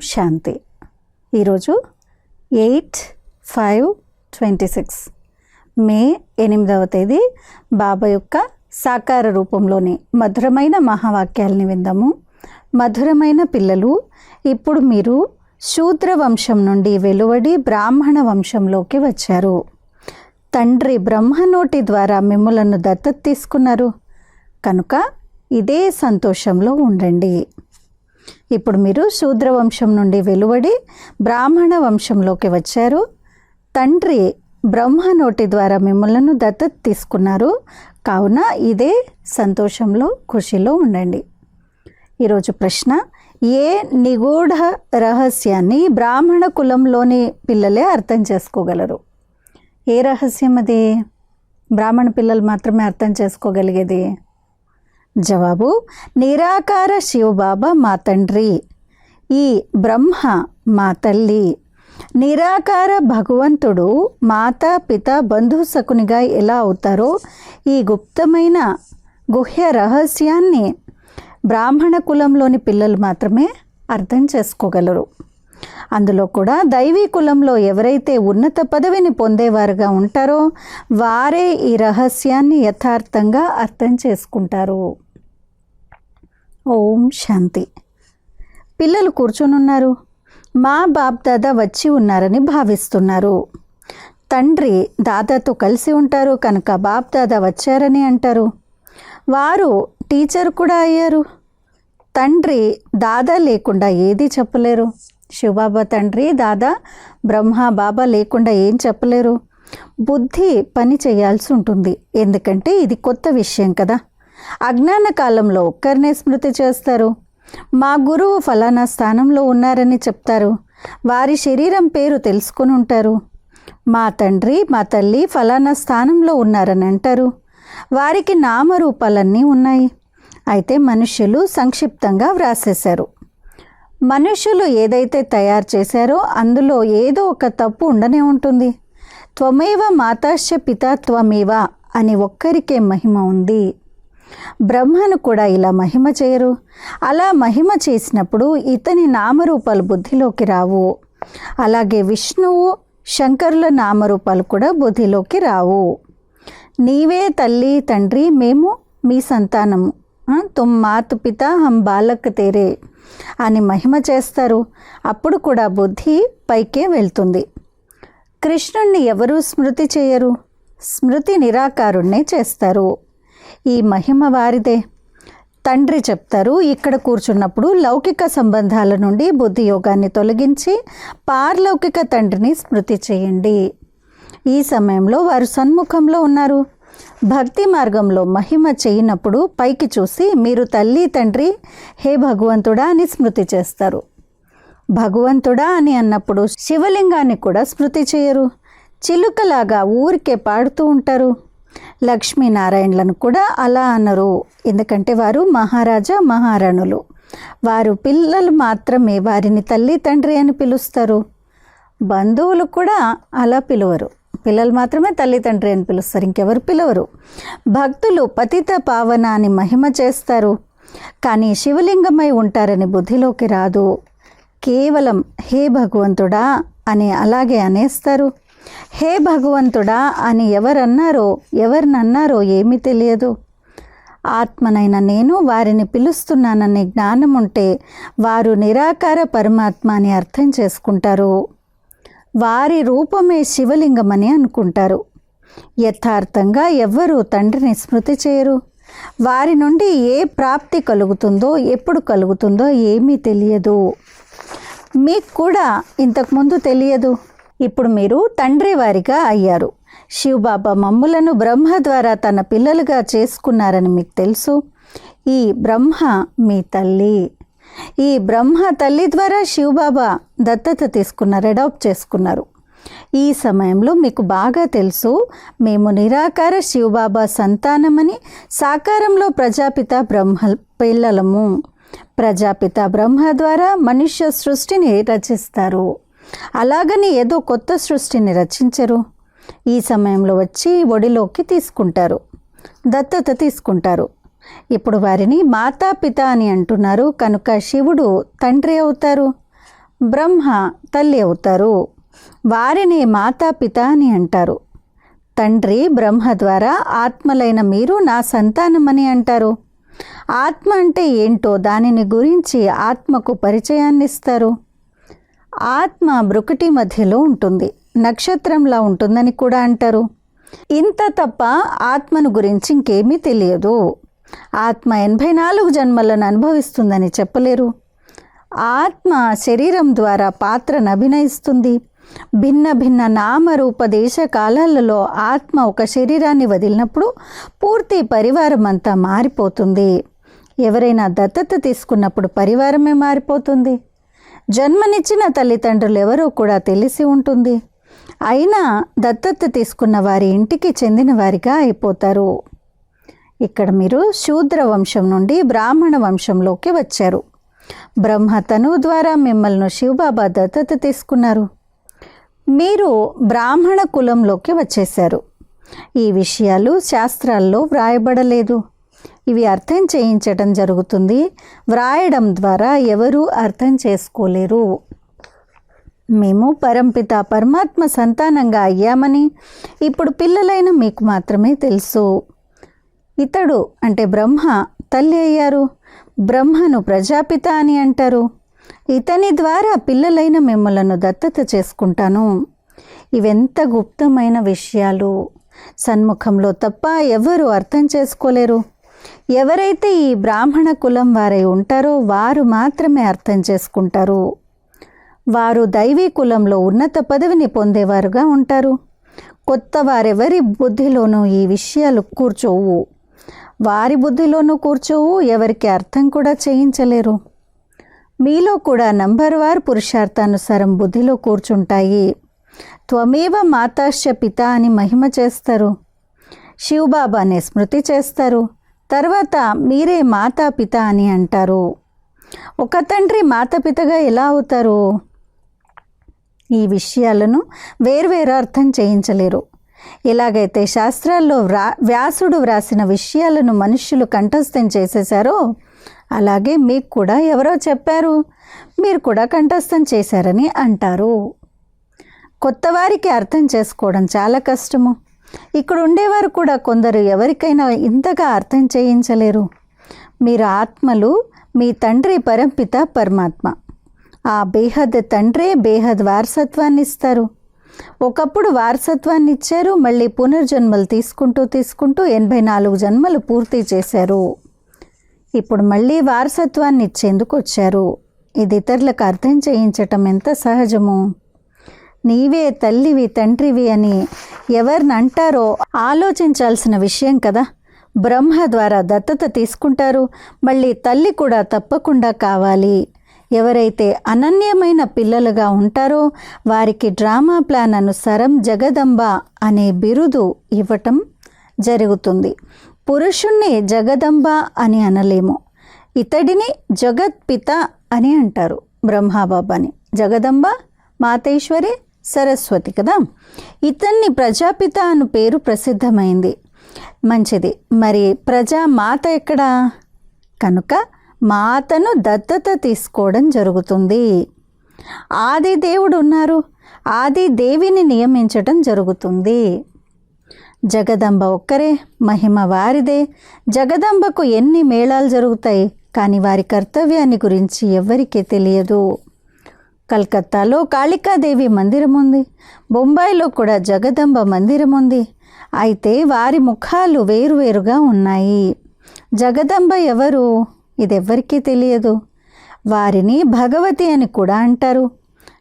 శాంతి. ఈరోజు 8/5/26 మే 8వ తేదీ బాబా యొక్క సాకార రూపంలోని మధురమైన మహావాక్యాలని విందాము. మధురమైన పిల్లలు, ఇప్పుడు మీరు శూద్ర వంశం నుండి వెలువడి బ్రాహ్మణ వంశంలోకి వచ్చారు. తండ్రి బ్రహ్మ నోటి ద్వారా మిమ్ములను దత్తత తీసుకున్నారు కనుక ఇదే సంతోషంలో ఉండండి. ఇప్పుడు మీరు శూద్ర వంశం నుండి వెలువడి బ్రాహ్మణ వంశంలోకి వచ్చారు. తండ్రి బ్రహ్మ నోటి ద్వారా మిమ్మల్ని దత్తత తీసుకున్నారు కావున ఇదే సంతోషంలో ఖుషిలో ఉండండి. ఈరోజు ప్రశ్న, ఏ నిగూఢ రహస్యాన్ని బ్రాహ్మణ కులంలోని పిల్లలే అర్థం చేసుకోగలరు? ఏ రహస్యం అది? బ్రాహ్మణ పిల్లలు మాత్రమే అర్థం చేసుకోగలిగేది. జవాబు, నిరాకార శివబాబా మా తండ్రి, ఈ బ్రహ్మ మా తల్లి. నిరాకార భగవంతుడు మాతా పిత బంధు సకునిగా ఎలా అవుతారో ఈ గుప్తమైన గుహ్య రహస్యాన్ని బ్రాహ్మణ కులంలోని పిల్లలు మాత్రమే అర్థం చేసుకోగలరు. అందులో కూడా దైవీ కులంలో ఎవరైతే ఉన్నత పదవిని పొందేవారుగా ఉంటారో వారే ఈ రహస్యాన్ని యథార్థంగా అర్థం చేసుకుంటారు. ఓం శాంతి. పిల్లలు కూర్చొనున్నారు. మా బాప్ దాదా వచ్చి ఉన్నారని భావిస్తున్నారు. తండ్రి దాదాతో కలిసి ఉంటారు కనుక బాప్ దాదా వచ్చారని అంటారు. వారు టీచర్ కూడా అయ్యారు. తండ్రి దాదా లేకుండా ఏది చెప్పలేరు. శివబాబా తండ్రి దాదా బ్రహ్మ బాబా లేకుండా ఏం చెప్పలేరు. బుద్ధి పని చేయాల్సి ఉంటుంది, ఎందుకంటే ఇది కొత్త విషయం కదా. అజ్ఞాన కాలంలో ఒక్కరినే స్మృతి చేస్తారు. మా గురువు ఫలానా స్థానంలో ఉన్నారని చెప్తారు. వారి శరీరం పేరు తెలుసుకొని ఉంటారు. మా తండ్రి మా తల్లి ఫలానా స్థానంలో ఉన్నారని అంటారు. వారికి నామరూపాలన్నీ ఉన్నాయి. అయితే మనుష్యులు సంక్షిప్తంగా వ్రాసేశారు. మనుష్యులు ఏదైతే తయారు చేశారో అందులో ఏదో ఒక తప్పు ఉండనే ఉంటుంది. త్వమేవ మాతాశ్చ పితా త్వమేవ అని ఒక్కరికే మహిమ ఉంది. బ్రహ్మను కూడా ఇలా మహిమ చేయరు. అలా మహిమ చేసినప్పుడు ఇతని నామరూపాలు బుద్ధిలోకి రావు. అలాగే విష్ణువు శంకరుల నామరూపాలు కూడా బుద్ధిలోకి రావు. నీవే తల్లి తండ్రి, మేము మీ సంతానము, తుమ్ మాతు పిత హం బాలక్ తేరే అని మహిమ చేస్తారు. అప్పుడు కూడా బుద్ధి పైకే వెళ్తుంది. కృష్ణుణ్ణి ఎవరూ స్మృతి చేయరు. స్మృతి నిరాకారుణ్ణే చేస్తారు. ఈ మహిమ వారిదే. తండ్రి చెప్తారు, ఇక్కడ కూర్చున్నప్పుడు లౌకిక సంబంధాల నుండి బుద్ధి యోగాన్ని తొలగించి పారలౌకిక తండ్రిని స్మృతి చేయండి. ఈ సమయంలో వారు సన్ముఖంలో ఉన్నారు. భక్తి మార్గంలో మహిమ చేయనప్పుడు పైకి చూసి మీరు తల్లి తండ్రి హే భగవంతుడా అని స్మృతి చేస్తారు. భగవంతుడా అని అన్నప్పుడు శివలింగాన్ని కూడా స్మృతి చేయరు. చిలుకలాగా ఊరికే పాడుతూ ఉంటారు. లక్ష్మీనారాయణలను కూడా అలా అనరు, ఎందుకంటే వారు మహారాజా మహారాణులు. వారు పిల్లలు మాత్రమే వారిని తల్లి తండ్రి అని పిలుస్తారు. బంధువులు కూడా అలా పిలువరు. పిల్లలు మాత్రమే తల్లి తండ్రి అని పిలుస్తారు, ఇంకెవరు పిలవరు. భక్తులు పతిత పావన అని మహిమ చేస్తారు, కానీ శివలింగమై ఉంటారని బుద్ధిలోకి రాదు. కేవలం హే భగవంతుడా అని అలాగే అనేస్తారు. హే భగవంతుడా అని ఎవరినన్నారో ఏమీ తెలియదు. ఆత్మనైన నేను వారిని పిలుస్తున్నాననే జ్ఞానం ఉంటే వారు నిరాకార పరమాత్మ అని అర్థం చేసుకుంటారు. వారి రూపమే శివలింగమని అనుకుంటారు. యథార్థంగా ఎవ్వరూ తండ్రిని స్మృతి చేయరు. వారి నుండి ఏ ప్రాప్తి కలుగుతుందో ఎప్పుడు కలుగుతుందో ఏమీ తెలియదు. మీకు కూడా ఇంతకుముందు తెలియదు. ఇప్పుడు మీరు తండ్రి వారిగా అయ్యారు. శివబాబా మమ్ములను బ్రహ్మ ద్వారా తన పిల్లలుగా చేసుకున్నారని మీకు తెలుసు. ఈ బ్రహ్మ మీ తల్లి. ఈ బ్రహ్మ తల్లి ద్వారా శివబాబా దత్తత తీసుకున్నారు, అడాప్ట్ చేసుకున్నారు. ఈ సమయంలో మీకు బాగా తెలుసు మేము నిరాకార శివబాబా సంతానమని. సాకారంలో ప్రజాపిత బ్రహ్మ పిల్లలము. ప్రజాపిత బ్రహ్మ ద్వారా మనుష్య సృష్టిని రచిస్తారు. అలాగని ఏదో కొత్త సృష్టిని రచించరు. ఈ సమయంలో వచ్చి ఒడిలోకి తీసుకుంటారు, దత్తత తీసుకుంటారు. ఇప్పుడు వారిని మాతాపిత అని అంటున్నారు కనుక శివుడు తండ్రి అవుతారు. బ్రహ్మ తల్లి అవుతారు. వారిని మాతాపిత అని అంటారు. తండ్రి బ్రహ్మ ద్వారా ఆత్మలైన మీరు నా సంతానమని అంటారు. ఆత్మ అంటే ఏంటో దానిని గురించి ఆత్మకు పరిచయాన్ని ఇస్తారు. ఆత్మ బ్రుకుటి మధ్యలో ఉంటుంది, నక్షత్రంలా ఉంటుందని కూడా అంటారు. ఇంత తప్ప ఆత్మను గురించి ఇంకేమీ తెలియదు. ఆత్మ 84 జన్మలను అనుభవిస్తుందని చెప్పలేరు. ఆత్మ శరీరం ద్వారా పాత్రను అభినయిస్తుంది. భిన్న భిన్న నామరూప దేశ కాలాలలో ఆత్మ ఒక శరీరాన్ని వదిలినప్పుడు పూర్తి పరివారం అంతా మారిపోతుంది. ఎవరైనా దత్తత తీసుకున్నప్పుడు పరివారమే మారిపోతుంది. జన్మనిచ్చిన తల్లిదండ్రులు ఎవరో కూడా తెలిసి ఉంటుంది. అయినా దత్తత తీసుకున్న వారి ఇంటికి చెందిన వారిగా అయిపోతారు. ఇక్కడ మీరు శూద్ర వంశం నుండి బ్రాహ్మణ వంశంలోకి వచ్చారు. బ్రహ్మ తనువు ద్వారా మిమ్మల్ని శివబాబా దత్తత తీసుకున్నారు. మీరు బ్రాహ్మణ కులంలోకి వచ్చేశారు. ఈ విషయాలు శాస్త్రాల్లో వ్రాయబడలేదు. ఇవి అర్థం చేయించడం జరుగుతుంది. వ్రాయడం ద్వారా ఎవరూ అర్థం చేసుకోలేరు. మేము పరంపిత పరమాత్మ సంతానంగా అయ్యామని ఇప్పుడు పిల్లలైన మీకు మాత్రమే తెలుసు. ఇతడు అంటే బ్రహ్మ తల్లి అయ్యారు. బ్రహ్మను ప్రజాపిత అని అంటారు. ఇతని ద్వారా పిల్లలైన మిమ్మలను దత్తత చేసుకుంటాను. ఇవెంత గుప్తమైన విషయాలు, సన్ముఖంలో తప్ప ఎవరు అర్థం చేసుకోలేరు. ఎవరైతే ఈ బ్రాహ్మణ కులం వారై ఉంటారో వారు మాత్రమే అర్థం చేసుకుంటారు. వారు దైవీ కులంలో ఉన్నత పదవిని పొందేవారుగా ఉంటారు. కొత్త వారెవరి బుద్ధిలోనూ ఈ విషయాలు కూర్చోవు. వారి బుద్ధిలోనూ కూర్చోవు, ఎవరికి అర్థం కూడా చేయించలేరు. మీలో కూడా నంబర్వార్ పురుషార్థానుసారం బుద్ధిలో కూర్చుంటాయి. త్వమేవ మాతాశ్చ పిత అని మహిమ చేస్తారు. శివబాబానే స్మృతి చేస్తారు. తర్వాత మీరే మాతాపిత అని అంటారు. ఒక తండ్రి మాతాపితగా ఎలా అవుతారు? ఈ విషయాలను వేర్వేరు అర్థం చేయించలేరు. ఎలాగైతే శాస్త్రాల్లో వ్యాసుడు వ్రాసిన విషయాలను మనుష్యులు కంఠస్థం చేసేశారో అలాగే మీకు కూడా ఎవరో చెప్పారు, మీరు కూడా కంఠస్థం చేశారని అంటారు. కొత్త వారికి అర్థం చేసుకోవడం చాలా కష్టము. ఇక్కడ ఉండేవారు కూడా కొందరు ఎవరికైనా ఇంతగా అర్థం చేయించలేరు. మీరు ఆత్మలు, మీ తండ్రి పరంపిత పరమాత్మ. ఆ బేహద్ తండ్రే బేహద్ వారసత్వాన్ని ఇస్తారు. ఒకప్పుడు వారసత్వాన్ని ఇచ్చారు, మళ్ళీ పునర్జన్మలు తీసుకుంటూ 84 జన్మలు పూర్తి చేశారు. ఇప్పుడు మళ్ళీ వారసత్వాన్ని ఇచ్చేందుకు వచ్చారు. ఇది ఇతరులకు అర్థం చేయించటం ఎంత సహజము. నీవే తల్లివి తండ్రివి అని ఎవరిని అంటారో ఆలోచించాల్సిన విషయం కదా. బ్రహ్మ ద్వారా దత్తత తీసుకుంటారు, మళ్ళీ తల్లి కూడా తప్పకుండా కావాలి. ఎవరైతే అనన్యమైన పిల్లలుగా ఉంటారో వారికి డ్రామా ప్లాన్ అనుసారం జగదంబ అనే బిరుదు ఇవ్వటం జరుగుతుంది. పురుషుణ్ణి జగదంబ అని అనలేము. ఇతడిని జగత్పిత అని అంటారు, బ్రహ్మబాబాని. జగదంబ మాతేశ్వరి సరస్వతి కదా. ఇతన్ని ప్రజాపిత అను పేరు ప్రసిద్ధమైంది. మంచిది. మరి ప్రజా మాత ఎక్కడా? కనుక మాతను దత్తత తీసుకోవడం జరుగుతుంది. ఆది దేవుడు ఉన్నారు, ఆది దేవిని నియమించటం జరుగుతుంది. జగదంబ ఒక్కరే, మహిమ వారిదే. జగదంబకు ఎన్ని మేళాలు జరుగుతాయి, కానీ వారి కర్తవ్యాన్ని గురించి ఎవ్వరికీ తెలియదు. కలకత్తాలో కాళికాదేవి మందిరం ఉంది, బొంబాయిలో కూడా జగదంబ మందిరం ఉంది. అయితే వారి ముఖాలు వేరువేరుగా ఉన్నాయి. జగదంబ ఎవరు? ఇదెవ్వరికీ తెలియదు. వారిని భగవతి అని కూడా అంటారు.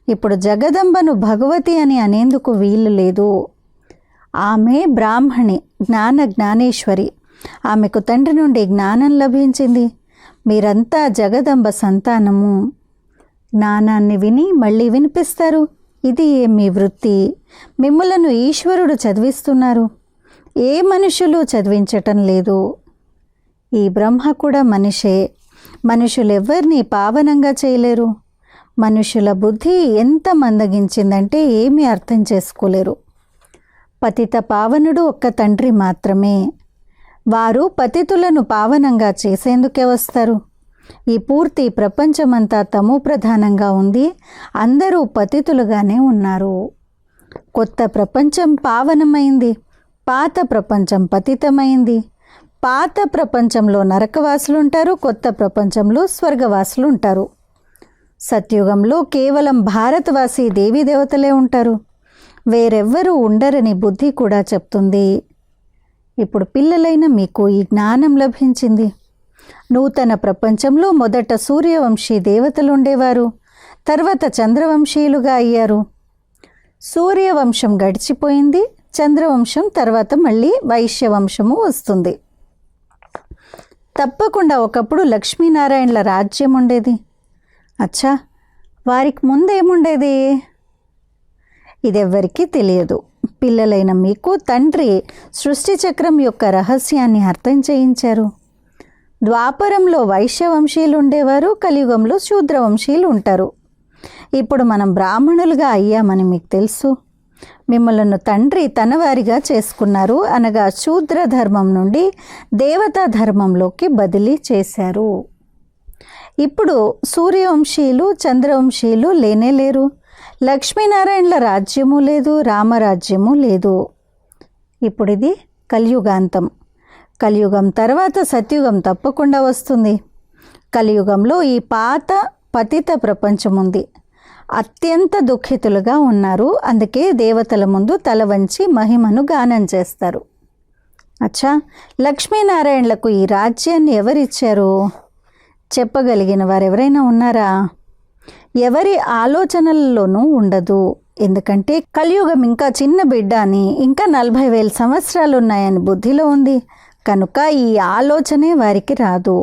ఇప్పుడు జగదంబను భగవతి అని అనేందుకు వీలు లేదు. ఆమె బ్రాహ్మణి, జ్ఞానేశ్వరి. ఆమెకు తండ్రి నుండి జ్ఞానం లభించింది. మీరంతా జగదంబ సంతానము. జ్ఞానాన్ని విని మళ్ళీ వినిపిస్తారు. ఇది మీ వృత్తి. మిమ్మలను ఈశ్వరుడు చదివిస్తున్నారు. ఏ మనుషులు చదివించటం లేదు. ఈ బ్రహ్మ కూడా మనిషే. మనుషులెవ్వరినీ పావనంగా చేయలేరు. మనుషుల బుద్ధి ఎంత మందగించిందంటే ఏమీ అర్థం చేసుకోలేరు. పతిత పావనుడు ఒక్క తండ్రి మాత్రమే. వారు పతితులను పావనంగా చేసేందుకే వస్తారు. ఈ పూర్తి ప్రపంచమంతా తమో ప్రధానంగా ఉంది. అందరూ పతితులుగానే ఉన్నారు. కొత్త ప్రపంచం పావనమైంది, పాత ప్రపంచం పతితమైంది. పాత ప్రపంచంలో నరకవాసులు ఉంటారు, కొత్త ప్రపంచంలో స్వర్గవాసులు ఉంటారు. సత్యుగంలో కేవలం భారతవాసి దేవతలే ఉంటారు, వేరెవ్వరూ ఉండరని బుద్ధి కూడా చెప్తుంది. ఇప్పుడు పిల్లలైన మీకు ఈ జ్ఞానం లభించింది. నూతన ప్రపంచంలో మొదట సూర్యవంశీ దేవతలు ఉండేవారు, తర్వాత చంద్రవంశీయులుగా అయ్యారు. సూర్యవంశం గడిచిపోయింది, చంద్రవంశం తర్వాత మళ్ళీ వైశ్యవంశము వస్తుంది. తప్పకుండా ఒకప్పుడు లక్ష్మీనారాయణల రాజ్యం ఉండేది. అచ్చా, వారికి ముందేముండేది? ఇదెవ్వరికీ తెలియదు. పిల్లలైన మీకు తండ్రి సృష్టి చక్రం యొక్క రహస్యాన్ని అర్థం చేయించారు. ద్వాపరంలో వైశ్యవంశీయులు ఉండేవారు, కలియుగంలో శూద్రవంశీయులు ఉంటారు. ఇప్పుడు మనం బ్రాహ్మణులుగా అయ్యామని మీకు తెలుసు. మిమ్మల్ని తండ్రి తనవారిగా చేసుకున్నారు, అనగా శూద్ర ధర్మం నుండి దేవతా ధర్మంలోకి బదిలీ చేశారు. ఇప్పుడు సూర్యవంశీయులు చంద్రవంశీయులు లేనేలేరు. లక్ష్మీనారాయణల రాజ్యము లేదు, రామరాజ్యము లేదు. ఇప్పుడు ఇది కలియుగాంతం. కలియుగం తర్వాత సత్యుగం తప్పకుండా వస్తుంది. కలియుగంలో ఈ పాత పతిత ప్రపంచం ఉంది. అత్యంత దుఃఖితులుగా ఉన్నారు. అందుకే దేవతల ముందు తల వంచి మహిమను గానం చేస్తారు. అచ్చా, లక్ష్మీనారాయణలకు ఈ రాజ్యాన్ని ఎవరిచ్చారు? చెప్పగలిగిన వారు ఎవరైనా ఉన్నారా? ఎవరి ఆలోచనల్లోనూ ఉండదు. ఎందుకంటే కలియుగం ఇంకా చిన్న బిడ్డ అని, ఇంకా 40,000 సంవత్సరాలు ఉన్నాయని బుద్ధిలో ఉంది. కనుక ఈ ఆలోచనే వారికి రాదు.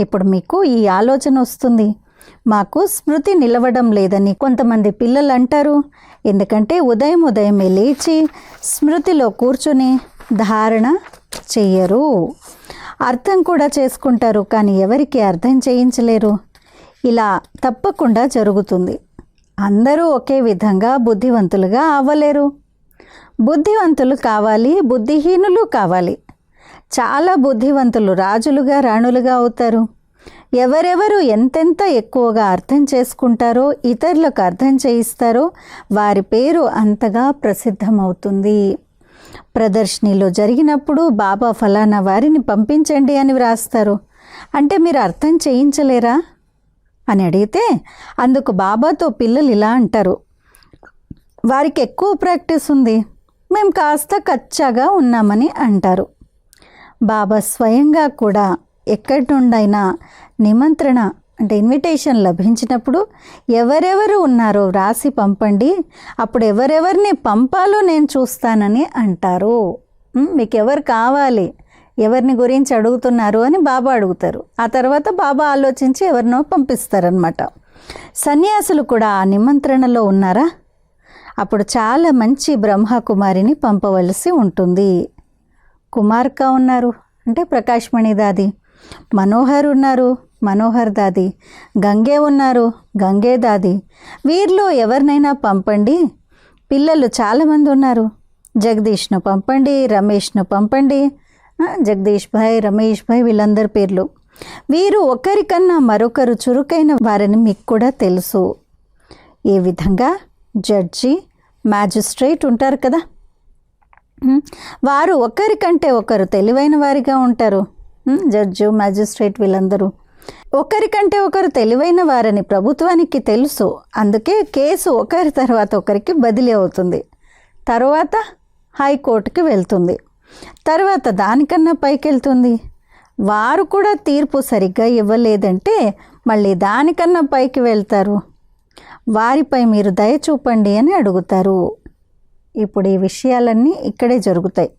ఇప్పుడు మీకు ఈ ఆలోచన వస్తుంది. మాకు స్మృతి నిలవడం లేదని కొంతమంది పిల్లలు అంటారు. ఎందుకంటే ఉదయమే లేచి స్మృతిలో కూర్చుని ధారణ చెయ్యరు. అర్థం కూడా చేసుకుంటారు, కానీ ఎవరికి అర్థం చేయించలేరు. ఇలా తప్పకుండా జరుగుతుంది. అందరూ ఒకే విధంగా బుద్ధివంతులుగా అవ్వలేరు. బుద్ధివంతులు కావాలి, బుద్ధిహీనులు కావాలి. చాలా బుద్ధివంతులు రాజులుగా రాణులుగా అవుతారు. ఎవరెవరు ఎంతెంత ఎక్కువగా అర్థం చేసుకుంటారో, ఇతరులకు అర్థం చేయిస్తారో వారి పేరు అంతగా ప్రసిద్ధమవుతుంది. ప్రదర్శనలో జరిగినప్పుడు బాబా ఫలానా వారిని పంపించండి అని వ్రాస్తారు. అంటే మీరు అర్థం చేయించలేరా అని అడిగితే అందుకు బాబాతో పిల్లలు ఇలా అంటారు, వారికి ఎక్కువ ప్రాక్టీస్ ఉంది, మేము కాస్త కచ్చాగా ఉన్నామని అంటారు. బాబా స్వయంగా కూడా ఎక్కడి నుండైనా నిమంత్రణ అంటే ఇన్విటేషన్ లభించినప్పుడు ఎవరెవరు ఉన్నారో వ్రాసి పంపండి, అప్పుడు ఎవరెవరిని పంపాలో నేను చూస్తానని అంటారు. మీకు ఎవరు కావాలి, ఎవరిని గురించి అడుగుతున్నారు అని బాబా అడుగుతారు. ఆ తర్వాత బాబా ఆలోచించి ఎవరినో పంపిస్తారనమాట. సన్యాసులు కూడా ఆ నిమంత్రణలో ఉన్నారా? అప్పుడు చాలా మంచి బ్రహ్మకుమారిని పంపవలసి ఉంటుంది. కుమార్క ఉన్నారు అంటే ప్రకాశ్మణి దాది, మనోహర్ ఉన్నారు, మనోహర్ దాది, గంగే ఉన్నారు, గంగే దాది. వీరిలో ఎవరినైనా పంపండి. పిల్లలు చాలామంది ఉన్నారు. జగదీష్ను పంపండి, రమేష్ను పంపండి. జగదీష్ భాయ్, రమేష్ భాయ్ వీళ్ళందరి పేర్లు. వీరు ఒకరికన్నా మరొకరు చురుకైన వారని మీకు కూడా తెలుసు. ఏ విధంగా జడ్జి, మ్యాజిస్ట్రేట్ ఉంటారు కదా, వారు ఒకరికంటే ఒకరు తెలివైన వారిగా ఉంటారు. జడ్జు, మ్యాజిస్ట్రేట్ వీళ్ళందరూ ఒకరికంటే ఒకరు తెలివైన వారని ప్రభుత్వానికి తెలుసు. అందుకే కేసు ఒకరి తర్వాత ఒకరికి బదిలీ అవుతుంది. తర్వాత హైకోర్టుకి వెళ్తుంది, తర్వాత దానికన్నా పైకి వెళ్తుంది. వారు కూడా తీర్పు సరిగ్గా ఇవ్వలేదంటే మళ్ళీ దానికన్నా పైకి వెళ్తారు. వారిపై మీరు దయ చూపండి అని అడుగుతారు. ఇప్పుడు ఈ విషయాలన్నీ ఇక్కడే జరుగుతాయి.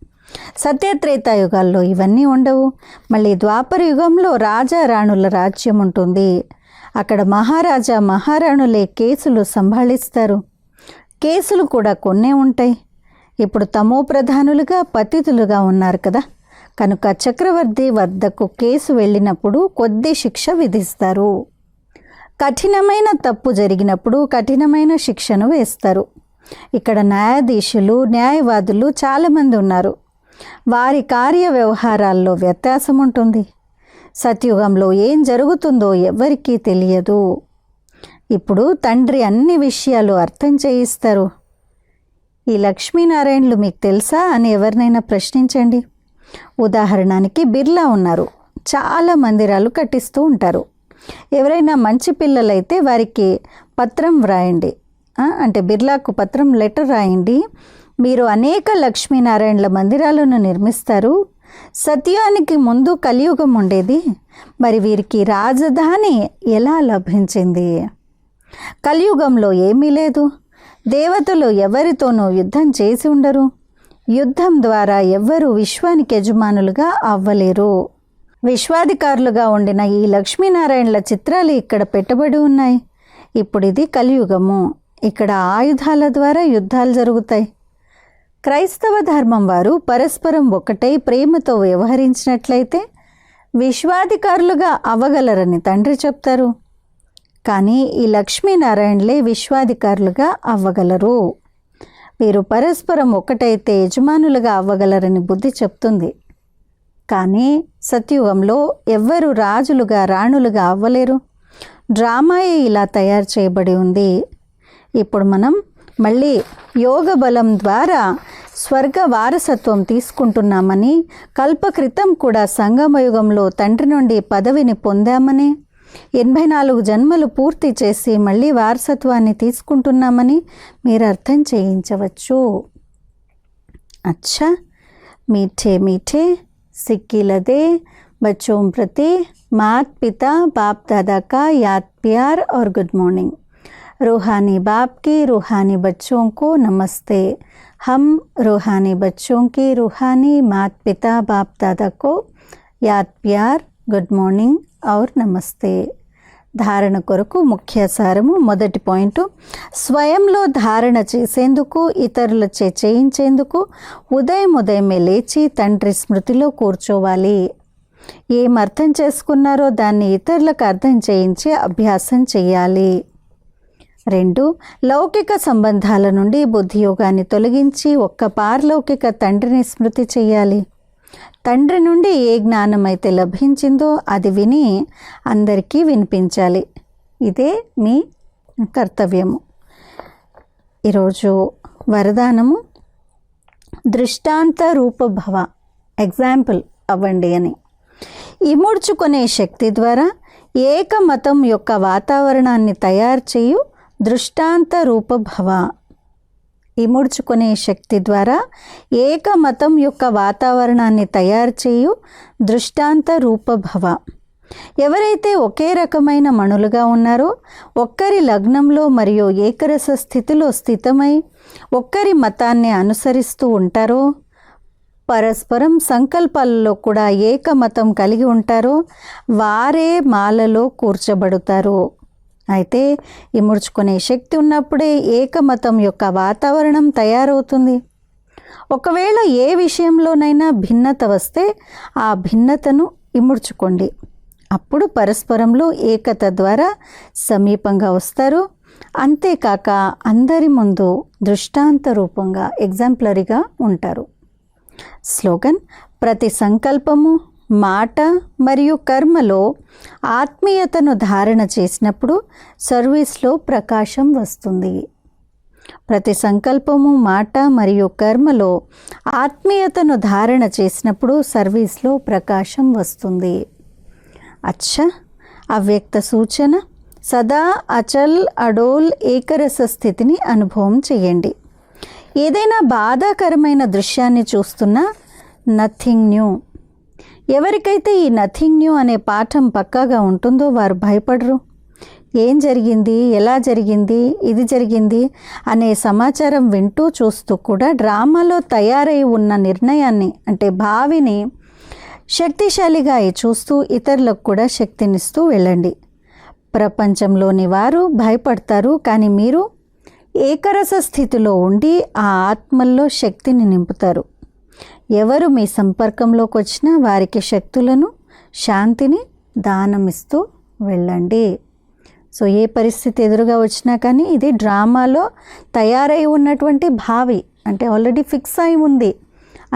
సత్యత్రేతాయుగాల్లో ఇవన్నీ ఉండవు. మళ్ళీ ద్వాపర యుగంలో రాజా రాణుల రాజ్యం ఉంటుంది. అక్కడ మహారాజా మహారాణులే కేసులు సంభాళిస్తారు. కేసులు కూడా కొన్నే ఉంటాయి. ఇప్పుడు తమో ప్రధానులుగా పతితులుగా ఉన్నారు కదా, కనుక చక్రవర్తి వద్దకు కేసు వెళ్ళినప్పుడు కొద్ది శిక్ష విధిస్తారు. కఠినమైన తప్పు జరిగినప్పుడు కఠినమైన శిక్షను వేస్తారు. ఇక్కడ న్యాయాధీశులు, న్యాయవాదులు చాలామంది ఉన్నారు. వారి కార్య వ్యవహారాల్లో వ్యత్యాసం ఉంటుంది. సత్యుగంలో ఏం జరుగుతుందో ఎవ్వరికీ తెలియదు. ఇప్పుడు తండ్రి అన్ని విషయాలు అర్థం చేయిస్తారు. ఈ లక్ష్మీనారాయణలు మీకు తెలుసా అని ఎవరినైనా ప్రశ్నించండి. ఉదాహరణకి బిర్లా ఉన్నారు, చాలా మందిరాలు కట్టిస్తూ ఉంటారు. ఎవరైనా మంచి పిల్లలైతే వారికి పత్రం వ్రాయండి, అంటే బిర్లాకు పత్రం లెటర్ రాయండి, మీరు అనేక లక్ష్మీనారాయణల మందిరాలను నిర్మిస్తారు. సత్యానికి ముందు కలియుగం ఉండేది, మరి వీరికి రాజధాని ఎలా లభించింది? కలియుగంలో ఏమీ లేదు. దేవతలు ఎవరితోనూ యుద్ధం చేసి ఉండరు. యుద్ధం ద్వారా ఎవ్వరూ విశ్వానికి యజమానులుగా అవ్వలేరు. విశ్వాధికారులుగా ఉండిన ఈ లక్ష్మీనారాయణల చిత్రాలు ఇక్కడ పెట్టబడి ఉన్నాయి. ఇప్పుడు ఇది కలియుగము. ఇక్కడ ఆయుధాల ద్వారా యుద్ధాలు జరుగుతాయి. క్రైస్తవ ధర్మం వారు పరస్పరం ఒకటై ప్రేమతో వ్యవహరించినట్లయితే విశ్వాధికారులుగా అవ్వగలరని తండ్రి చెప్తారు. కానీ ఈ లక్ష్మీనారాయణలే విశ్వాధికారులుగా అవ్వగలరు. వీరు పరస్పరం ఒకటైతే యజమానులుగా అవ్వగలరని బుద్ధి చెప్తుంది. కానీ సత్యుగంలో ఎవ్వరు రాజులుగా రాణులుగా అవ్వలేరు. డ్రామాయే ఇలా తయారు చేయబడి ఉంది. ఇప్పుడు మనం మళ్ళీ యోగ బలం ద్వారా స్వర్గ వారసత్వం తీసుకుంటున్నామని, కల్పక్రితం కూడా సంగమయుగంలో తండ్రి నుండి పదవిని పొందామని, 84 జన్మలు పూర్తి చేసి మళ్ళీ వారసత్వాన్ని తీసుకుంటున్నామని మీరు అర్థం చేయించవచ్చు. అచ్చా, మీఠే మీఠే सिक्की लदे बच्चों प्रति माता पिता बाप दादा का याद प्यार और गुड मॉर्निंग. रूहानी बाप की रूहानी बच्चों को नमस्ते. हम रूहानी बच्चों की रूहानी माता पिता बाप दादा को याद प्यार गुड मॉर्निंग और नमस्ते. ధారణ కొరకు ముఖ్య సారము. మొదటి పాయింట్, స్వయంలో ధారణ చేసేందుకు, ఇతరులచే చేయించేందుకు ఉదయమే లేచి తండ్రి స్మృతిలో కూర్చోవాలి. ఏం అర్థం చేసుకున్నారో దాన్ని ఇతరులకు అర్థం చేయించే అభ్యాసం చేయాలి. 2, లౌకిక సంబంధాల నుండి బుద్ధియోగాన్ని తొలగించి ఒక్క పారలౌకిక తండ్రిని స్మృతి చేయాలి. తండ్రి నుండి ఏ జ్ఞానం అయితే లభించిందో అది విని అందరికీ వినిపించాలి. ఇదే మీ కర్తవ్యము. ఈరోజు వరదానము, దృష్టాంత రూపభవ, ఎగ్జాంపుల్ అవ్వండి అని. ఇముడ్చుకునే శక్తి ద్వారా ఏకమతం యొక్క వాతావరణాన్ని తయారు చేయు దృష్టాంత రూపభవ. ఇముడ్చుకునే శక్తి ద్వారా ఏకమతం యొక్క వాతావరణాన్ని తయారు చేయు దృష్టాంత రూపభవ. ఎవరైతే ఒకే రకమైన మణులుగా ఉన్నారో, ఒక్కరి లగ్నంలో మరియు ఏకరస స్థితిలో స్థితమై ఒక్కరి మతాన్ని అనుసరిస్తూ ఉంటారో, పరస్పరం సంకల్పాలలో కూడా ఏకమతం కలిగి ఉంటారో వారే మాలలో కూర్చబడతారు. అయితే ఇముడ్చుకునే శక్తి ఉన్నప్పుడే ఏకమతం యొక్క వాతావరణం తయారవుతుంది. ఒకవేళ ఏ విషయంలోనైనా భిన్నత వస్తే ఆ భిన్నతను ఇముడ్చుకోండి. అప్పుడు పరస్పరంలో ఏకత ద్వారా సమీపంగా వస్తారు. అంతేకాక అందరి ముందు దృష్టాంత రూపంగా, ఎగ్జాంపులరీగా ఉంటారు. స్లోగన్, ప్రతి సంకల్పము, మాట మరియు కర్మలో ఆత్మీయతను ధారణ చేసినప్పుడు సర్వీస్లో ప్రకాశం వస్తుంది. ప్రతి సంకల్పము, మాట మరియు కర్మలో ఆత్మీయతను ధారణ చేసినప్పుడు సర్వీస్లో ప్రకాశం వస్తుంది. అచ్చా, అవ్యక్త సూచన, సదా అచల్ అడోల్ ఏకరస స్థితిని అనుభవం చేయండి. ఏదైనా బాధాకరమైన దృశ్యాన్ని చూస్తున్నా నథింగ్ న్యూ. ఎవరికైతే ఈ నథింగ్ న్యూ అనే పాఠం పక్కాగా ఉంటుందో వారు భయపడరు. ఏం జరిగింది, ఎలా జరిగింది, ఇది జరిగింది అనే సమాచారం వింటూ చూస్తూ కూడా డ్రామాలో తయారై ఉన్న నిర్ణయాన్ని, అంటే భావిని శక్తిశాలిగా చూస్తూ ఇతరులకు కూడా శక్తినిస్తూ వెళ్ళండి. ప్రపంచంలోని వారు భయపడతారు, కానీ మీరు ఏకరస స్థితిలో ఉండి ఆ ఆత్మల్లో శక్తిని నింపుతారు. ఎవరు మీ సంపర్కంలోకి వచ్చినా వారికి శక్తులను, శాంతిని దానమిస్తూ వెళ్ళండి. సో ఏ పరిస్థితి ఎదురుగా వచ్చినా కానీ ఇది డ్రామాలో తయారై ఉన్నటువంటి భావి, అంటే ఆల్రెడీ ఫిక్స్ అయి ఉంది.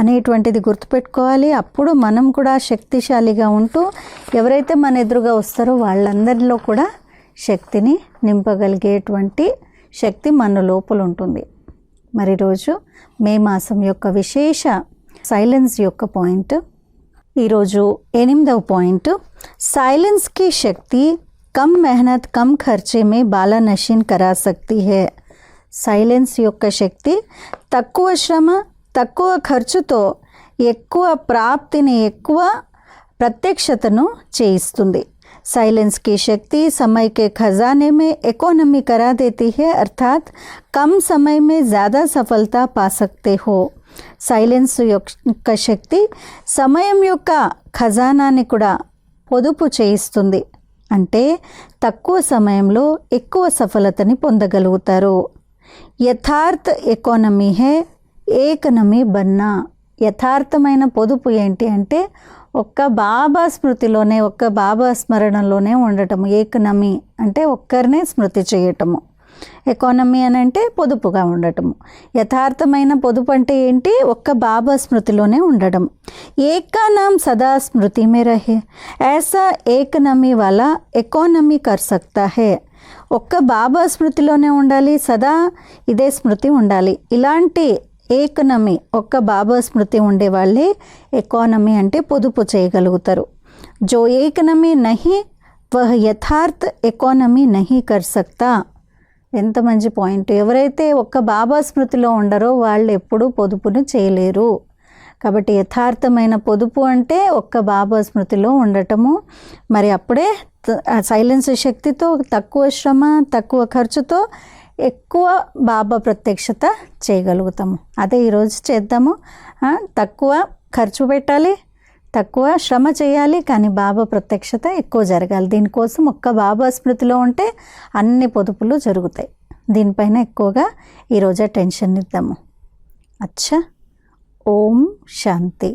అనేటువంటిది గుర్తుపెట్టుకోవాలి. అప్పుడు మనం కూడా శక్తిశాలిగా ఉంటూ ఎవరైతే మన ఎదురుగా వస్తారో వాళ్ళందరిలో కూడా శక్తిని నింపగలిగేటువంటి శక్తి మన లోపల ఉంటుంది. మరి రోజు మే మాసం యొక్క విశేష సైలెన్స్ యొక్క పాయింట్. ఈరోజు 8వ పాయింట్, సైలెన్స్ की శక్తి కమ్ మెహనత్ కమ్ ఖర్చే మే బాలా నషీన్ కరా సక్తి హై. సైలెన్స్ యొక్క శక్తి తక్కువ శ్రమ తక్కువ ఖర్చుతో ఎక్కువ ప్రాప్తిని ఎక్కువ ప్రత్యక్షతను చేయిస్తుంది. साइलेंस की शक्ति समय के खजाने में इकोनॉमी करा देती है, अर्थात कम समय में ज़्यादा सफलता पा सकते हो. సైలెన్స్ యొక్క శక్తి సమయం యొక్క ఖజానాని కూడా పొదుపు చేయిస్తుంది. అంటే తక్కువ సమయంలో ఎక్కువ సఫలతని పొందగలుగుతారు. యథార్థ ఎకానమీ హే ఏకనమీ బన్నా. యథార్థమైన పొదుపు ఏంటి అంటే ఒక్క బాబా స్మృతిలోనే ఒక్క బాబా స్మరణలోనే ఉండటము. ఏకనమీ అంటే ఒక్కరినే స్మృతి చేయటము. ఎకానమీ అని అంటే పొదుపుగా ఉండటము. యథార్థమైన పొదుపు అంటే ఏంటి? ఒక్క బాబా స్మృతిలోనే ఉండడం. ఏకా నామ్ సదా స్మృతి మే రహే, ఐసా ఏకనమీ వాలా ఎకానమీ కర్ సక్తా హే. ఒక్క బాబా స్మృతిలోనే ఉండాలి, సదా ఇదే స్మృతి ఉండాలి. ఇలాంటి ఏకనమీ ఒక్క బాబా స్మృతి ఉండే వాళ్ళే ఎకానమీ అంటే పొదుపు చేయగలుగుతారు. జో ఏకనమీ నహీ వహ్ యథార్థ ఎకానమీ నహీ కర్ సక్తా. ఎంత మంచి పాయింట్. ఎవరైతే ఒక్క బాబా స్మృతిలో ఉండరో వాళ్ళు ఎప్పుడూ పొదుపును చేయలేరు. కాబట్టి యథార్థమైన పొదుపు అంటే ఒక్క బాబా స్మృతిలో ఉండటము. మరి అప్పుడే సైలెన్స్ శక్తితో తక్కువ శ్రమ తక్కువ ఖర్చుతో ఎక్కువ బాబా ప్రత్యక్షత చేయగలుగుతాము. అదే ఈరోజు చేద్దాము. తక్కువ ఖర్చు పెట్టాలి, తక్కువ శ్రమ చేయాలి, కానీ బాబా ప్రత్యక్షత ఎక్కువ జరగాలి. దీనికోసం ఒక్క బాబా స్మృతిలో ఉంటే అన్ని పొదుపులు జరుగుతాయి. దీనిపైన ఎక్కువగా ఈరోజు టెన్షన్ ఇద్దాము. అచ్చా. ఓం శాంతి.